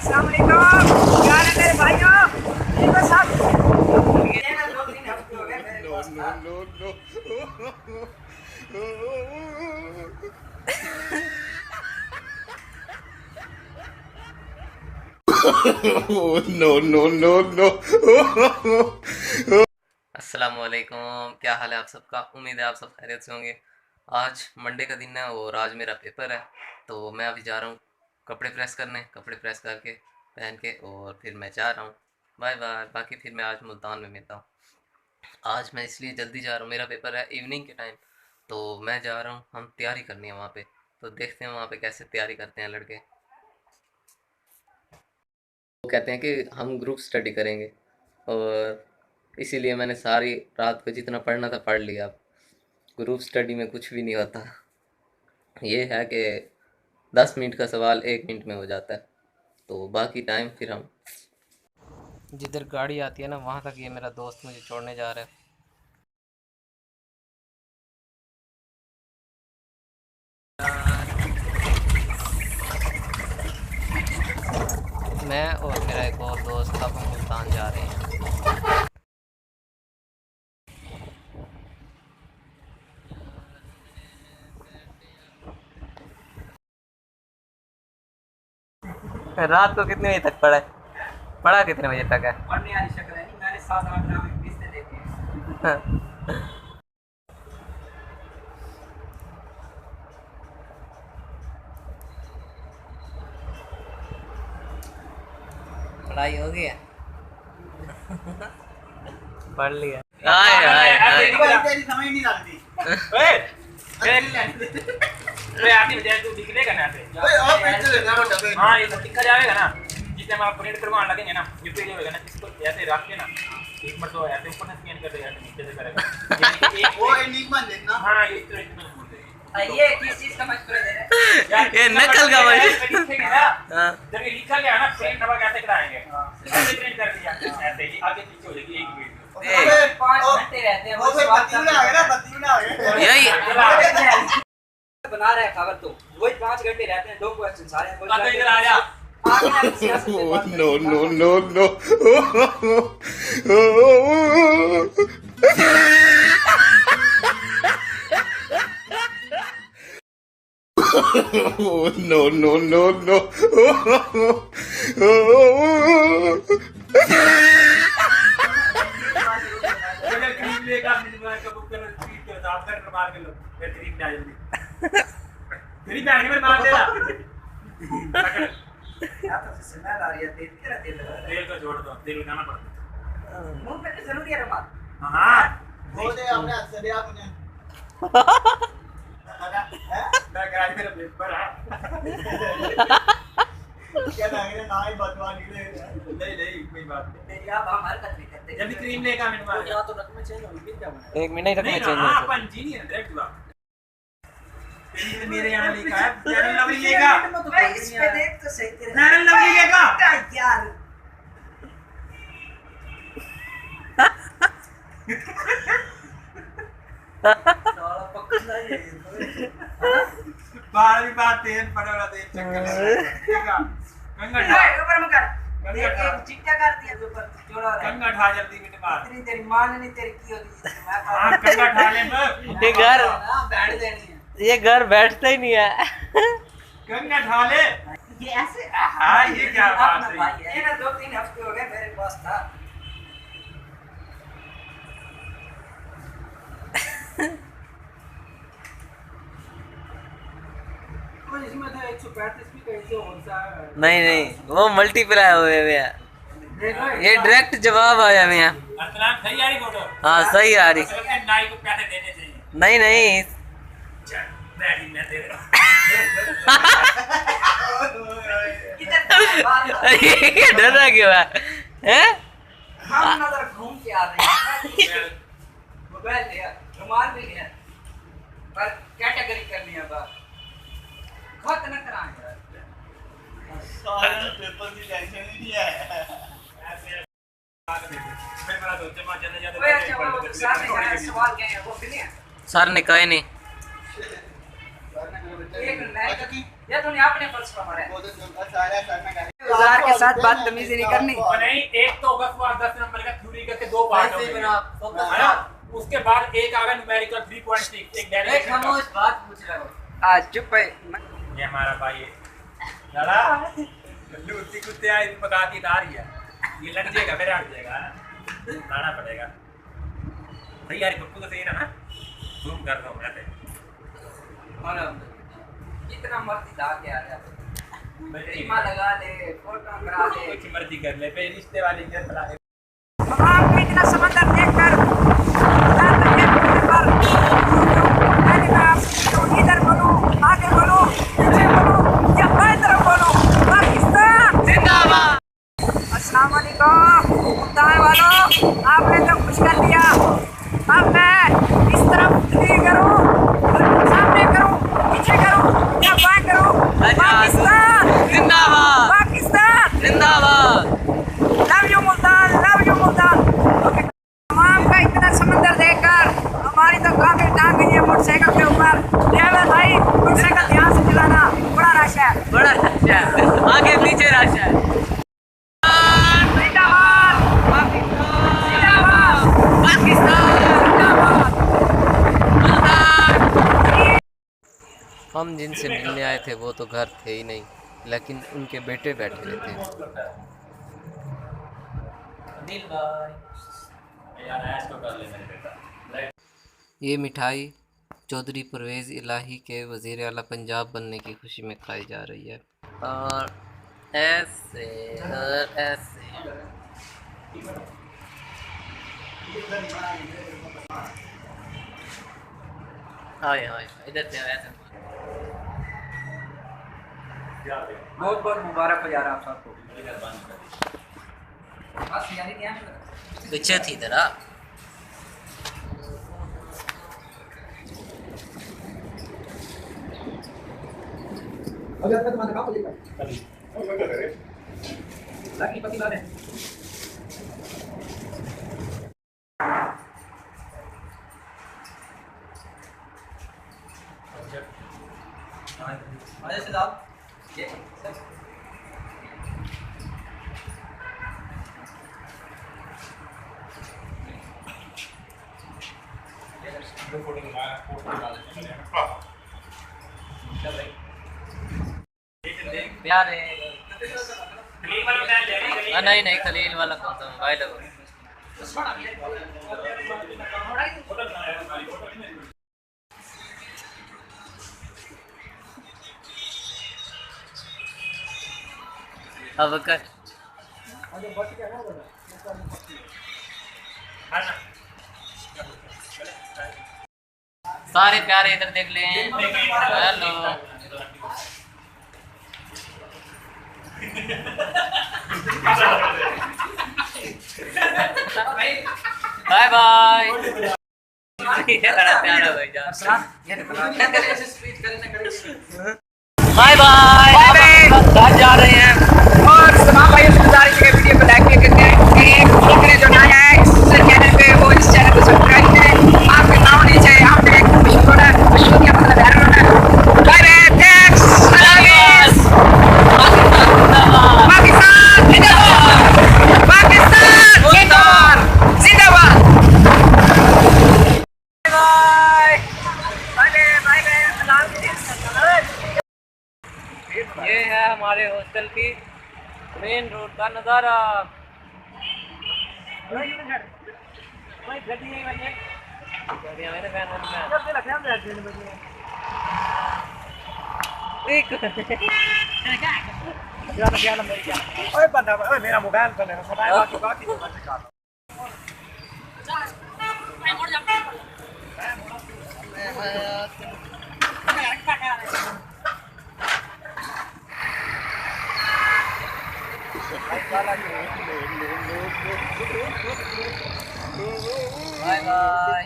अस्सलाम वालेकुम, क्या हाल है मेरे भाइयों? ठीक हो सब? ये ना 2-3 हफ्ते हो गए मेरे पास था। अस्सलामुअलैकुम, क्या हाल है आप सबका। उम्मीद है आप सब खैरियत से होंगे। आज मंडे का दिन है और आज मेरा पेपर है, तो मैं अभी जा रहा हूँ कपड़े प्रेस करने। कपड़े प्रेस करके पहन के और फिर मैं जा रहा हूँ। Bye bye. बाकी फिर मैं आज मुल्तान में मिलता हूँ। आज मैं इसलिए जल्दी जा रहा हूँ, मेरा पेपर है इवनिंग के टाइम, तो मैं जा रहा हूँ। हम तैयारी करनी है वहाँ पे, तो देखते हैं वहाँ पे कैसे तैयारी करते हैं लड़के। वो कहते हैं कि हम ग्रुप स्टडी करेंगे, और इसीलिए मैंने सारी रात को जितना पढ़ना था पढ़ लिया। अब ग्रुप स्टडी में कुछ भी नहीं होता। ये है कि 10 मिनट का सवाल 1 मिनट में हो जाता है, तो बाकी टाइम फिर हम जिधर गाड़ी आती है ना वहाँ तक। ये मेरा दोस्त मुझे छोड़ने जा रहा है। मैं और मेरा एक और दोस्त अब हम मुल्तान जा रहे हैं। रात को कितने बजे तक पढ़ा है? पढ़ा कितने बजे तक है? पढ़ने वाली शक्ल है नहीं, मैंने 7-8 ग्राम किस्तें देती हैं। पढ़ाई हो गई है? पढ़ लिया। आए आए आए आए तेरी समझ नहीं लगती। तो आती बजाय तू निकलेगा ना से। ओए और पैसे देना वो डबे। हाँ ये सब दिखा जाएगा ना, जिससे हम आप प्रिंट करवाने लगेंगे ना, ये पेज होगा ना, इसको ऐसे रख के ना एक मिनट तो ऐसे ऊपर से स्कैन कर देगा, नीचे से करेगा। एक वो एनिग्मा देखना। हाँ ये तो इसमें बोलते हैं। ये किस चीज का मशवरा दे रहे हैं? ये नकल का भाई। हाँ। जब ये लिखा गया ना प्रिंट हम कैसे कराएंगे, ऐसे प्रिंट कर दिया ऐसे ही आगे पीछे हो जाएगी एक वीडियो। 5 घंटे रहते हैं वो बत्ती में आ गया ना, बत्ती में आ गया। यही बना रहा है खबर, तो वही 5 घंटे रहते हैं, 2 क्वेश्चन सारे हैं। आता इधर आ जा। अगर क्रीम लेगा मिलवा का बुक करो, ट्वीट करो, आप कर मार के लो, फिर क्रीम डाल जल्दी। क्रीम डालने में मार देगा। या तो स्मेल आ रही है, तेल तेल को जोड़ दो, तेल लगाना पड़ता है। मुंह पे तो जरूरी है रुमाल। हाँ वो दे हमने हाथ से दिया मुझे। मैं गैराज में पेपर है। क्या लगे ना ही बदवा निकले। नहीं नहीं कोई बात नहीं। तेरी आप हम हरकत नहीं करते। जल्दी क्रीम लेगा मैंने मार। या तो रकम चेंज होगी, फिर क्या बना? 1 मिनट ही नहीं रखना ना, चाहिए। अपन जी नहीं है डायरेक्ट हुआ। तेरी मेरे यहाँ लिखा है, फैरन लवली लेगा। भाई इस पे देख तो सही तेरे। फैरन लवली लेगा। यार साला पक्का ये। बार भी बात तेल पड़े वाला तेल चक्कर लेगा। गंगा ढा, ऊपर में कर। एक चिट्टा कर दिया तो ऊपर जोड़ा रहा है। गंगा ढा जल्दी मिनट बाद। तेरी तेरी मां ने नहीं तेरी की होगी। मैं हाँ गंगा ढा ले बस। ये घर ना बैठ देनी है। ये घर बैठता ही नहीं है। गंगा ढा ले। ये ऐसे हाँ ये क्या बात अपना है। भाई है। ये ना 2-3 हफ्ते हो गए मेरे पास था। और इसमें तो 135 भी कैसे हो सा। नहीं नहीं, वो मल्टीप्लाई हुए हुए हैं। देखो ये डायरेक्ट जवाब आया हुए हैं। अर्तनाम सही आ रही फोटो। हाँ सही आ रही। मतलब कि नाई को पैसे देने चाहिए। नहीं नहीं, चल बैठी मैं दे रहा हूँ। ये डरा क्यों है? हैं? हम नजर घूम के आ रहे हैं। मोबाइल लिया, रुमाल भी लिया, पर कैटेगरी करनी है बात। खत न कराएं यार। सारे पेपर की टेंशन ही नहीं है। मैं बड़ा सोचा मैं चले जाते। ओए अच्छा वो तो सामने का सवाल क्या है वो क्लियर। सर ने कहे नहीं। एक मिनट ये तूने अपने फलसफा मारा है। वो तो सारा सर में गुजार के साथ बदतमीजी नहीं करनी। और नहीं, एक तो होगा सवाल 10 नंबर का थ्योरी करके 2 पार्ट ऐसे ही होंगे, बना, focus है ना? उसके बाद एक आगा न्यूमेरिकल 3.6 एक एक डेरिवेशन का। खामोश बात पूछ रहा हूँ। आज चुप है। ये हमारा भाई है लड़ा लूटी कुत्ते आई पका की दार ही है, ये लग जाएगा फिर हट जाएगा ना, लाना पड़ेगा। सही यार, पप्पू तो सही है ना, जूम कर दो मैं ते और कितना मर्जी ला के आ जा, चीमा लगा ले, फोटो करा ले, कुछ मर्जी कर ले, पे रिश्ते वाली के फला दे। आपको इतना समंदर देखकर इधर बोलो, आगे बोलो, पीछे बोलो या बाएं तरफ बोलो, पाकिस्तान जिंदाबाद। अस्सलाम वालेकुम मुल्तान वालों, आपने तो खुश कर दिया। अब मैं इस तरफ नहीं करूं, सामने करूं, पीछे करूं या बाएं करूं, पाकिस्तान जिंदाबाद। पाकिस्तान जिंदाबाद। Love you Multan, love you Multan. तमाम का इतना समंदर देखकर हमारी तो काफी टांग गई है मोटरसाइकिल के ऊपर। ड्राइवर भाई मोटरसाइकिल ध्यान से चलाना, बड़ा रश है। बड़ा अच्छा है, आगे पीछे राशा है। जिंदाबाद जिंदाबाद हम जिनसे मिलने आए थे वो तो घर थे ही नहीं, लेकिन उनके बेटे बैठे हुए थे। अनिल भाई, यार ऐश को कर ले मेरे बेटा। ये मिठाई चौधरी परवेज़ इलाही के वज़ीर आला पंजाब बनने की खुशी में खाई जा रही है। और ऐसे और ऐसे हाय हाय इधर से ऐसे। बहुत बहुत मुबारक हो यार आप सबको। बस यानी क्या पीछे थी जरा। प्यारे नहीं नहीं खलील वाला कौन सा मोबाइल है वो? अब कर सारे प्यारे इधर देख लें। Hello bye bye. ये बड़ा प्यारा भाईजान। Bye bye. घर जा रहे हैं। और तमाम भाइयों से गुजारिश है वीडियो को लाइक करते हैं। एक जो नया है इस चैनल पे वो इस चैनल को सब्सक्राइब करें। आपके नाम नहीं चाहिए, आपने एक मशहूर है, मशहूर क्या मतलब है बाय बाय थैंक्स पाकिस्तान जिंदाबाद पाकिस्तान जिंदाबाद जिंदाबाद बाय बाय बाय बाय। ये है हमारे हॉस्टल की मेन रोड का नज़ारा। मेरा मोबाइल तो नहीं बाय बाय।